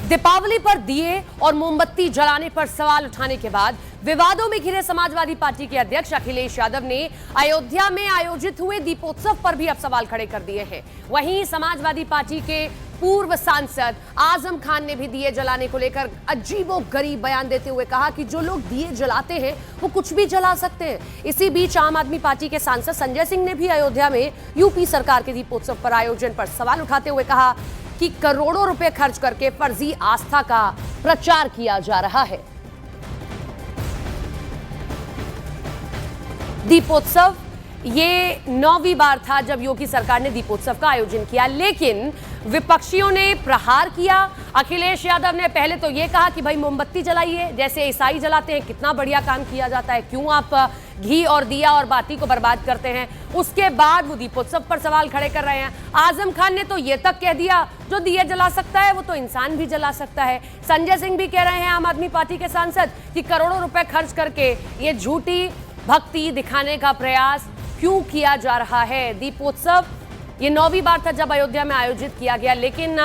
दीपावली पर दिए और मोमबत्ती जलाने पर सवाल उठाने के बाद विवादों में घिरे समाजवादी पार्टी के अध्यक्ष अखिलेश यादव ने अयोध्या में आयोजित हुए दीपोत्सव पर भी अब सवाल खड़े कर दिए हैं। वहीं समाजवादी पार्टी के पूर्व सांसद आजम खान ने भी दिए जलाने को लेकर अजीबोगरीब बयान देते हुए कहा कि जो लोग दिए जलाते हैं वो कुछ भी जला सकते हैं। इसी बीच आम आदमी पार्टी के सांसद संजय सिंह ने भी अयोध्या में यूपी सरकार के दीपोत्सव पर आयोजन पर सवाल उठाते हुए कहा कि करोड़ों रुपए खर्च करके फर्जी आस्था का प्रचार किया जा रहा है। दीपोत्सव ये 9वीं बार था जब योगी सरकार ने दीपोत्सव का आयोजन किया, लेकिन विपक्षियों ने प्रहार किया। अखिलेश यादव ने पहले तो ये कहा कि भाई मोमबत्ती जलाइए, जैसे ईसाई जलाते हैं, कितना बढ़िया काम किया जाता है, क्यों आप घी और दिया और बाती को बर्बाद करते हैं। उसके बाद वो दीपोत्सव पर सवाल खड़े कर रहे हैं। आजम खान ने तो ये तक कह दिया जो दिए जला सकता है वो तो इंसान भी जला सकता है। संजय सिंह भी कह रहे हैं, आम आदमी पार्टी के सांसद, कि करोड़ों रुपए खर्च करके ये झूठी भक्ति दिखाने का प्रयास क्यों किया जा रहा है। दीपोत्सव ये 9वीं बार था जब अयोध्या में आयोजित किया गया, लेकिन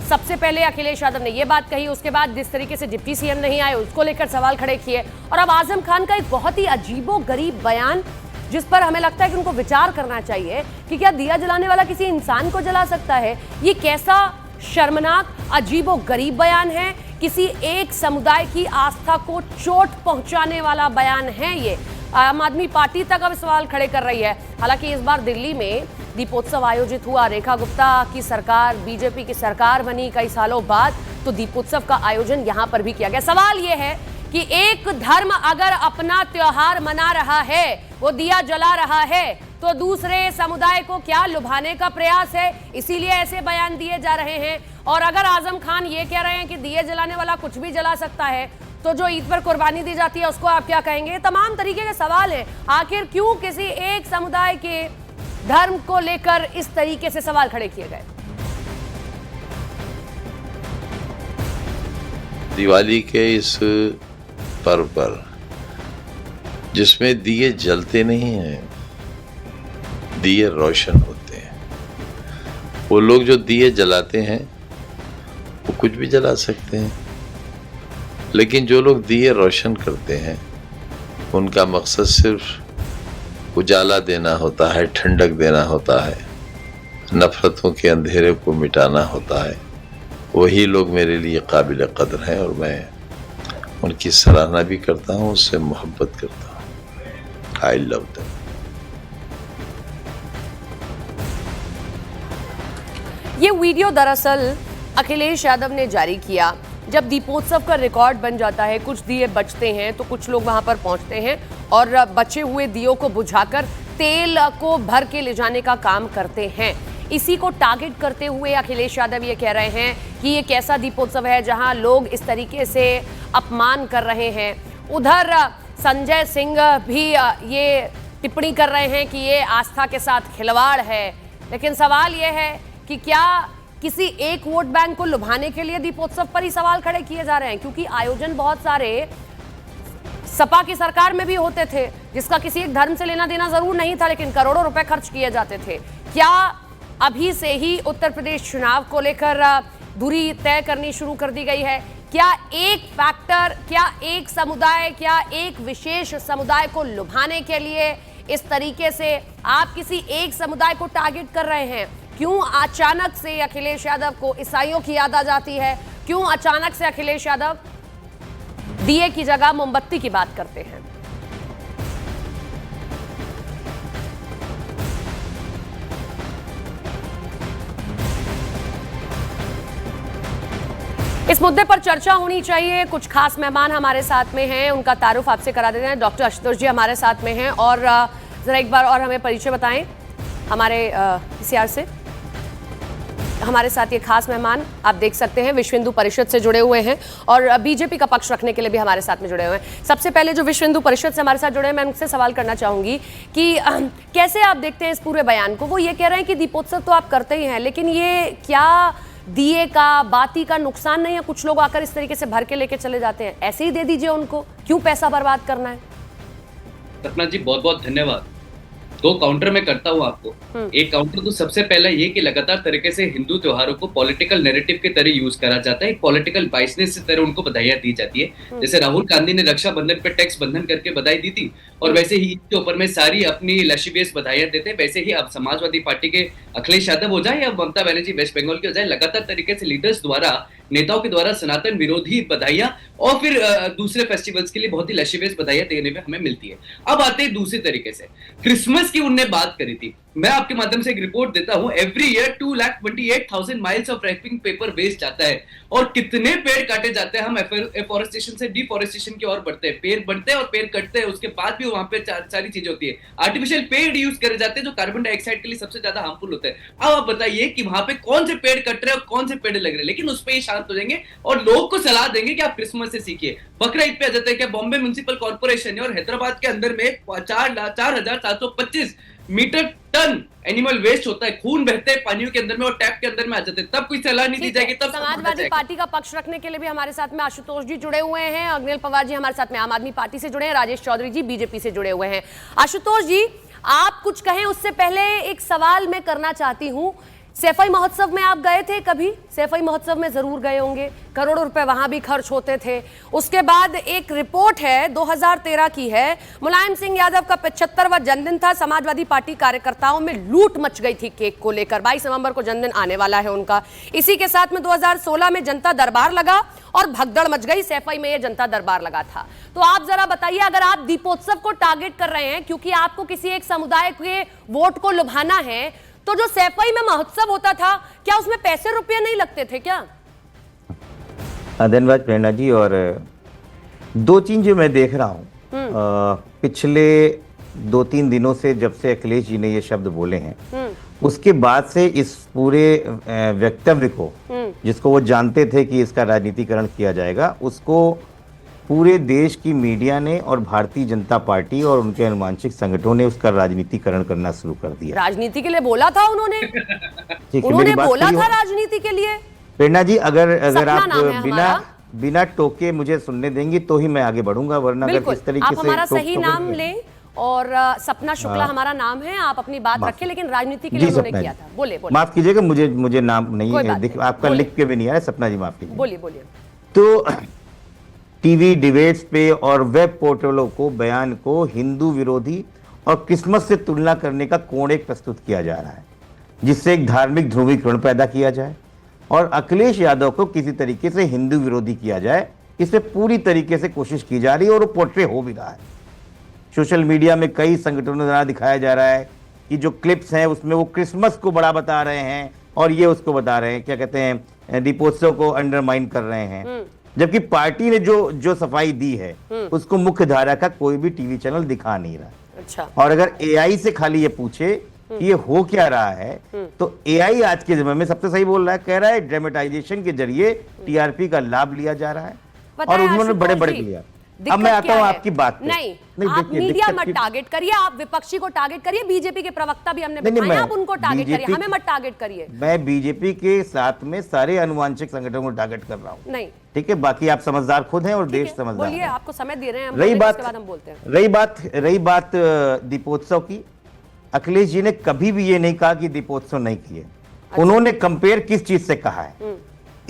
सबसे पहले अखिलेश यादव ने यह बात कही, उसके बाद जिस तरीके से डिप्टी सीएम नहीं आए उसको लेकर सवाल खड़े किए, और अब आजम खान का एक बहुत ही अजीबोगरीब बयान जिस पर हमें लगता है कि उनको विचार करना चाहिए कि क्या दिया जलाने वाला किसी इंसान को जला सकता है। ये कैसा शर्मनाक अजीबोगरीब बयान है, किसी एक समुदाय की आस्था को चोट पहुंचाने वाला बयान है। ये आम आदमी पार्टी तक अब सवाल खड़े कर रही है। हालांकि इस बार दिल्ली में दीपोत्सव आयोजित हुआ, रेखा गुप्ता की सरकार, बीजेपी की सरकार बनी कई सालों बाद, तो दीपोत्सव का आयोजन यहां पर भी किया गया। सवाल यह है कि एक धर्म अगर अपना त्योहार मना रहा है, वो दिया जला रहा है, तो दूसरे समुदाय को क्या लुभाने का प्रयास है, इसीलिए ऐसे बयान दिए जा रहे हैं। और अगर आजम खान ये कह रहे हैं कि दिए जलाने वाला कुछ भी जला सकता है, तो जो ईद पर कुर्बानी दी जाती है उसको आप क्या कहेंगे। तमाम तरीके के सवाल है। आखिर क्यों किसी एक समुदाय के धर्म को लेकर इस तरीके से सवाल खड़े किए गए। दिवाली के इस पर्व पर जिसमें दिए जलते नहीं हैं, दिए रोशन होते हैं। वो लोग जो दिए जलाते हैं वो कुछ भी जला सकते हैं, लेकिन जो लोग दिए रोशन करते हैं उनका मकसद सिर्फ उजाला देना होता है, ठंडक देना होता है, नफरतों के अंधेरे को मिटाना होता है। वही लोग मेरे लिए काबिल कदर हैं और मैं उनकी सराहना भी करता हूँ, उससे मोहब्बत करता हूँ। I love them. ये वीडियो दरअसल अखिलेश यादव ने जारी किया। जब दीपोत्सव का रिकॉर्ड बन जाता है, कुछ दिए बचते हैं तो कुछ लोग वहां पर पहुंचते हैं और बचे हुए दियों को बुझाकर तेल को भर के ले जाने का काम करते हैं। इसी को टारगेट करते हुए अखिलेश यादव ये कह रहे हैं कि ये कैसा दीपोत्सव है जहां लोग इस तरीके से अपमान कर रहे हैं। उधर संजय सिंह भी ये टिप्पणी कर रहे हैं कि ये आस्था के साथ खिलवाड़ है। लेकिन सवाल ये है कि क्या किसी एक वोट बैंक को लुभाने के लिए दीपोत्सव पर ही सवाल खड़े किए जा रहे हैं, क्योंकि आयोजन बहुत सारे सपा की सरकार में भी होते थे जिसका किसी एक धर्म से लेना देना जरूर नहीं था, लेकिन करोड़ों रुपए खर्च किए जाते थे। क्या अभी से ही उत्तर प्रदेश चुनाव को लेकर दूरी तय करनी शुरू कर दी गई है? क्या एक फैक्टर, क्या एक समुदाय, क्या एक विशेष समुदाय को लुभाने के लिए इस तरीके से आप किसी एक समुदाय को टारगेट कर रहे हैं? क्यों अचानक से अखिलेश यादव को ईसाइयों की याद आ जाती है? क्यों अचानक से अखिलेश यादव दिए की जगह मोमबत्ती की बात करते हैं? इस मुद्दे पर चर्चा होनी चाहिए। कुछ खास मेहमान हमारे साथ में हैं, उनका तारुफ आपसे करा देते हैं। डॉक्टर आशुतोष जी हमारे साथ में हैं, और जरा एक बार और हमें परिचय बताएं हमारे पीसीआर से। हमारे साथ ये खास मेहमान आप देख सकते हैं विश्व हिंदू परिषद से जुड़े हुए हैं और बीजेपी का पक्ष रखने के लिए भी हमारे साथ में जुड़े हुए हैं। सबसे पहले जो विश्व हिंदू परिषद से हमारे साथ जुड़े हैं, मैं उनसे सवाल करना चाहूंगी कि कैसे आप देखते हैं इस पूरे बयान को। वो ये कह रहे हैं कि दीपोत्सव तो आप करते ही हैं, लेकिन ये क्या दिए का, बाती का नुकसान नहीं है? कुछ लोग आकर इस तरीके से भर के लेके चले जाते हैं, ऐसे ही दे दीजिए उनको, क्यों पैसा बर्बाद करना है? सपना जी बहुत बहुत धन्यवाद। दो काउंटर मैं करता हूँ आपको। एक काउंटर तो सबसे पहला ये कि लगातार तरीके से हिंदू त्योहारों को पॉलिटिकल नैरेटिव के तरह यूज करा जाता है, एक पॉलिटिकल बाइसनेस की तरह उनको बधाइयां दी जाती है। जैसे राहुल गांधी ने रक्षाबंधन पे टैक्स बंधन करके बधाई दी थी, और वैसे ही इसके ऊपर में सारी अपनी लशीबेस बधाइयां देते हैं। वैसे ही अब समाजवादी पार्टी के अखिलेश यादव हो जाए या ममता बनर्जी वेस्ट बंगाल की हो जाए, लगातार तरीके से लीडर्स द्वारा, नेताओं के द्वारा सनातन विरोधी बधाइयां और फिर दूसरे फेस्टिवल्स के लिए बहुत ही लशीबेस बधाइयां देने में हमें मिलती है। अब आते हैं दूसरी तरीके से, क्रिसमस की उनने बात करी थी। मैं आपके माध्यम से एक रिपोर्ट देता हूं, every year 2,28,000 miles of wrapping paper waste जाता है, और कितने पेड़ काटे जाते हैं। हम एफोरेस्टेशन से डिफोरेस्टेशन की ओर बढ़ते हैं, पेड़ बढ़ते हैं और पेड़ कटते हैं, उसके बाद भी वहां पे सारी चीजें होती है। आर्टिफिशियल पेड़ यूज करे जाते हैं जो कार्बन डाइऑक्साइड के लिए सबसे ज्यादा हार्मफुल होते हैं। अब आप बताइए कि वहां पे कौन से पेड़ कट रहे हैं और कौन से पेड़ लग रहे हैं, लेकिन उस पर ही शांत हो जाएंगे और लोग को सलाह देंगे कि आप क्रिसमस से सीखिए। बकरा ईद पे आ जाता है क्या बॉम्बे म्युनिसिपल कॉर्पोरेशन ने और हैदराबाद के अंदर में 4,725 मीटर टन एनिमल वेस्ट होता है, खून बहते हैं पानियों के अंदर में और टैप के अंदर में आ जाते हैं, तब कोई सलाह नहीं दी जाएगी। तब समाजवादी पार्टी का पक्ष रखने के लिए भी हमारे साथ में आशुतोष जी जुड़े हुए हैं, अग्निल पवार जी हमारे साथ में आम आदमी पार्टी से जुड़े हैं, राजेश चौधरी जी बीजेपी से जुड़े हुए हैं। आशुतोष जी, आप कुछ कहें उससे पहले एक सवाल मैं करना चाहती हूं। सैफई महोत्सव में आप गए थे कभी? सैफई महोत्सव में जरूर गए होंगे, करोड़ों रुपए वहां भी खर्च होते थे। उसके बाद एक रिपोर्ट है 2013 की है, मुलायम सिंह यादव का 75वां जन्मदिन था, समाजवादी पार्टी कार्यकर्ताओं में लूट मच गई थी केक को लेकर। 22 नवंबर को जन्मदिन आने वाला है उनका। इसी के साथ में 2016 में जनता दरबार लगा और भगदड़ मच गई, सैफई में ये जनता दरबार लगा था। तो आप जरा बताइए, अगर आप दीपोत्सव को टारगेट कर रहे हैं क्योंकि आपको किसी एक समुदाय के वोट को लुभाना है, तो जो सैफई में महोत्सव होता था, क्या उसमें पैसे रुपये नहीं लगते थे क्या? धन्यवाद प्रेरणा जी। और दो चीज जो मैं देख रहा हूँ पिछले 2-3 दिनों से, जब से अखिलेश जी ने ये शब्द बोले हैं, उसके बाद से इस पूरे वक्तव्य को, जिसको वो जानते थे कि इसका राजनीतिकरण किया जाएगा, उसको पूरे देश की मीडिया ने और भारतीय जनता पार्टी और उनके अनुवांशिक संगठनों ने उसका राजनीतिकरण करना शुरू कर दिया। राजनीति के लिए बोला था उन्होंने? उन्होंने बोला था राजनीति के लिए? प्रेरणा जी, अगर आप बिना टोके मुझे सुनने देंगी तो ही मैं आगे बढ़ूंगा, वरना अगर इस तरीके से आप हमारा सही नाम लें, और सपना शुक्ला हमारा नाम है, आप अपनी बात रखें, लेकिन राजनीति के लिए उन्होंने किया था। बोले माफ कीजिएगा, मुझे नाम नहीं आपका लिख के भी नहीं आया। सपना जी माफ कीजिए। बोलिए। तो टीवी डिबेट्स पे और वेब पोर्टलों को, बयान को हिंदू विरोधी और क्रिसमस से तुलना करने का कोण एक प्रस्तुत किया जा रहा है, जिससे एक धार्मिक ध्रुवीकरण पैदा किया जाए और अखिलेश यादव को किसी तरीके से हिंदू विरोधी किया जाए। इसे पूरी तरीके से कोशिश की जा रही है और वो पोर्ट्रे हो भी रहा है। सोशल मीडिया में कई संगठनों द्वारा दिखाया जा रहा है कि जो क्लिप्स हैं उसमें वो क्रिसमस को बड़ा बता रहे हैं और ये उसको बता रहे हैं, क्या कहते हैं, दीपोत्सव को अंडरमाइन कर रहे हैं, जबकि पार्टी ने जो सफाई दी है उसको मुख्य धारा का कोई भी टीवी चैनल दिखा नहीं रहा। अच्छा। और अगर एआई से खाली ये पूछे कि ये हो क्या रहा है, तो एआई आज के समय में सबसे सही बोल रहा है, कह रहा है ड्रामेटाइजेशन के जरिए टीआरपी का लाभ लिया जा रहा है, और उन्होंने बड़े बड़े लिया। अब मैं आता हूं आपकी बात पे। नहीं, आप मीडिया मत टारगेट करिए, आप विपक्षी को टारगेट करिए। बीजेपी के प्रवक्ता भी हमने बताया, आप उनको टारगेट करिए, हमें मत टारगेट करिए। मैं बीजेपी के साथ में सारे अनुवांशिक संगठनों को टारगेट कर रहा हूं। नहीं, ठीक है, बाकी आप समझदार खुद हैं और देश समझदार है। आपको समय दे रहे हैं, रही बात दीपोत्सव की, अखिलेश जी ने कभी भी ये नहीं कहा कि दीपोत्सव नहीं किए। उन्होंने कंपेयर किस चीज से कहा है?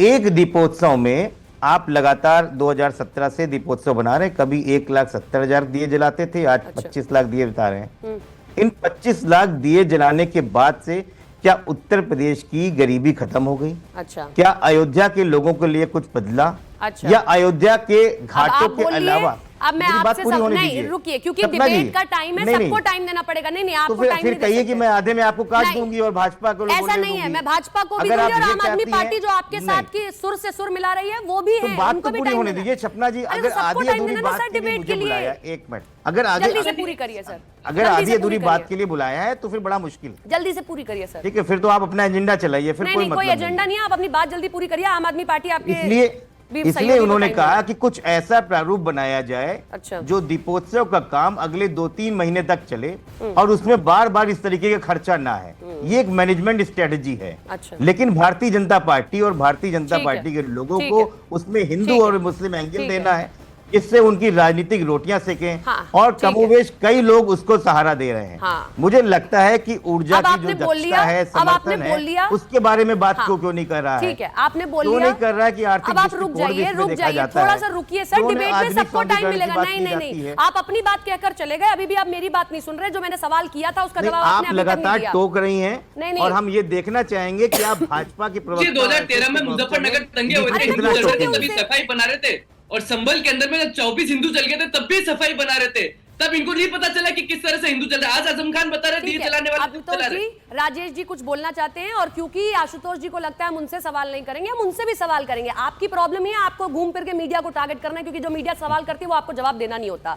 एक दीपोत्सव में आप लगातार 2017 से दीपोत्सव बना रहे हैं, कभी 1,70,000 दिए जलाते थे, आज 25 लाख दिए बता रहे हैं। इन 25 लाख दिए जलाने के बाद से क्या उत्तर प्रदेश की गरीबी खत्म हो गई? अच्छा। क्या अयोध्या के लोगों के लिए कुछ बदला? अच्छा। या अयोध्या के घाटों के अलावा? अब मैं आपसे नहीं, रुकिए, क्योंकि डिबेट का टाइम है, सबको टाइम देना पड़ेगा। नहीं, आपको टाइम फिर कहिए कि मैं आधे में आपको काट दूंगी और भाजपा को ऐसा नहीं है, मैं भाजपा को भी दूंगी और आम आदमी पार्टी जो आपके साथ की सुर से सुर मिला रही है वो भी है, बात तो पूरी होने दीजिए। सपना जी, अगर आधी अधूरी बात के लिए मुझे बुलाया, एक मिनट, अगर जल्दी से पूरी करिए सर, अगर आधी अधूरी बात के लिए बुलाया है तो फिर बड़ा मुश्किल है। जल्दी से पूरी करिए सर। ठीक है, फिर तो आप अपना एजेंडा चलाइए, फिर कोई एजेंडा नहीं है, आप अपनी बात जल्दी पूरी करिए। आम आदमी पार्टी आपके इसलिए उन्होंने कहा कि कुछ ऐसा प्रारूप बनाया जाए, अच्छा, जो दीपोत्सव का काम अगले 2-3 महीने तक चले और उसमें बार बार इस तरीके का खर्चा ना है। ये एक मैनेजमेंट स्ट्रेटजी है। अच्छा। लेकिन भारतीय जनता पार्टी और भारतीय जनता पार्टी के लोगों को उसमें हिंदू और मुस्लिम एंगल देना है, जिससे उनकी राजनीतिक रोटियां सेकें। हाँ, और ठीक है। कमोवेश कई लोग उसको सहारा दे रहे हैं। हाँ। मुझे लगता है कि ऊर्जा अब की आपने जो बोल दक्षता लिया, है, अब आपने समर्थन बोल लिया। है, उसके बारे में बात हाँ। क्यों नहीं कर रहा है? ठीक है, आपने बोल क्यों लिया। नहीं कर रहा है कि आर्थिक अब आप रुक दृष्टिकोण भी जाइए, इसमें रुक देखा जाइए, जाता थोड़ा है। सा रुकिए सर, क्यों डिबेट में आधुनिक सबको टाइम सौंदर्यीकरण की मिलेगा। बात नहीं की नहीं जाती नहीं, है? आप अपनी बात कहकर चले गए, अभी भी आप मेरी बात नहीं सुन रहे। जो मैंने सवाल किया था उसका नहीं, जवाब आप आपने अभी तक नहीं लगातार दिया। टोक रही हैं। नहीं, नहीं। और हम ये देखना चाहेंगे कि आप भाजपा की जी प्रवक्ता 2013 में मुजफ्फरनगर दंगे हुए थे, अरे तो हिंदू पूछो जल रहे कि थे, तभी उनसे- सफाई बना रहे थे। और संभल के अंदर में जब 24 हिंदू जल गए थे तब भी सफाई बना रहे थे। तब इनको नहीं पता चला कि किस तरह से हिंदू जल रहे। आज आजम खान बता रहे ठीक दिए है, जलाने वाले खुद आशुतोष जला रहे। जी, राजेश जी कुछ बोलना चाहते हैं, और क्योंकि आशुतोष जी को लगता है हम उनसे सवाल नहीं करेंगे, हम उनसे भी सवाल करेंगे। आपकी प्रॉब्लम ही है, आपको घूम फिर के मीडिया को टारगेट करना है, क्योंकि जो मीडिया सवाल करती है वो आपको जवाब देना नहीं होता।